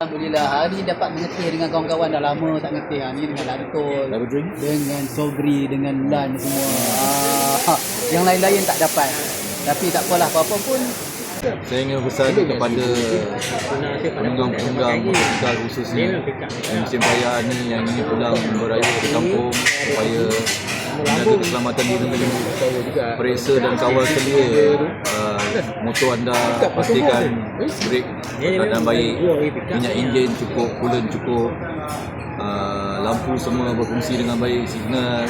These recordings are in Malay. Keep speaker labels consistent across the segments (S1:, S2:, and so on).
S1: Alhamdulillah, hari dapat mengetih dengan kawan-kawan. Dah lama tak ngetih. Ni dengan Lantol, dengan Sobri, dengan Lan semua. Yang lain-lain tak dapat. Tapi tak apalah, apa-apa pun.
S2: Saya ingin berpesan kepada penunggang-penunggang motosikal khususnya musim perayaan ni yang ingin pulang beraya ke kampung supaya menjaga keselamatan diri, periksa dan kawal selia motor anda, pastikan brek keadaan baik, minyak enjin cukup, coolant cukup, lampu semua berfungsi dengan baik, signal,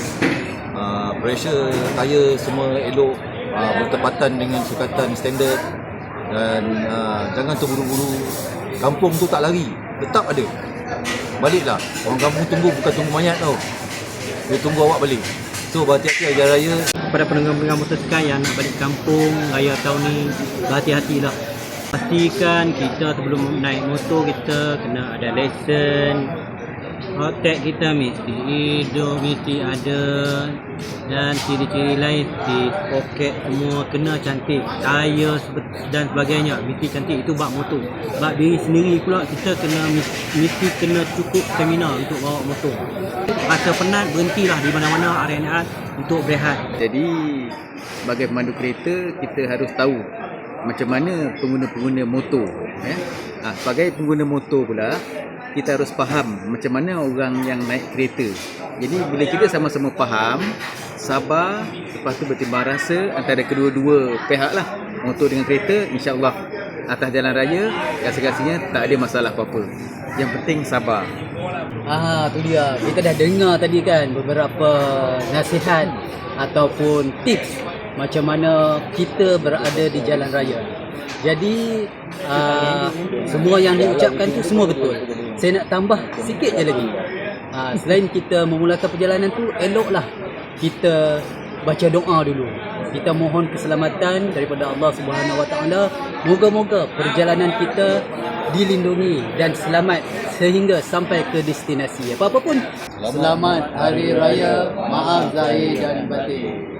S2: pressure tayar semua elok, bertepatan dengan sukatan standard. Dan jangan terburu-buru. Kampung tu tak lari, tetap ada. Baliklah. Orang kampung tunggu bukan tunggu mayat tau. Dia tunggu awak balik. So berhati-hati hari raya.
S3: Kepada penunggang-penunggang motosikal yang nak balik kampung raya tahun ni, berhati-hatilah. Pastikan kita sebelum naik motor kita kena ada lesen. Tag kita mesti hidup, mesti ada. Dan ciri-ciri lain di poket semua kena cantik, tayar dan sebagainya mesti cantik. Itu bak motor. Bak diri sendiri pula kita mesti kena cukup stamina untuk bawa motor. Rasa penat, berhentilah di mana-mana area untuk berehat.
S1: Jadi sebagai pemandu kereta, kita harus tahu macam mana pengguna-pengguna motor. Sebagai pengguna motor pula, kita harus faham macam mana orang yang naik kereta. Jadi bila kita sama-sama faham, sabar, lepas tu bertimbang rasa antara kedua-dua pihak lah, motor dengan kereta, insya-Allah atas jalan raya rasa-rasanya tak ada masalah apa-apa. Yang penting sabar. Tu dia. Kita dah dengar tadi kan beberapa nasihat ataupun tips macam mana kita berada di jalan raya. Jadi semua yang diucapkan tu semua betul. Saya nak tambah sikit je lagi. Selain kita memulakan perjalanan tu, eloklah kita baca doa dulu. Kita mohon keselamatan daripada Allah Subhanahu Wa Taala. Moga-moga perjalanan kita dilindungi dan selamat sehingga sampai ke destinasi. Apa-apa pun, selamat Hari Raya, maaf zahir dan batin.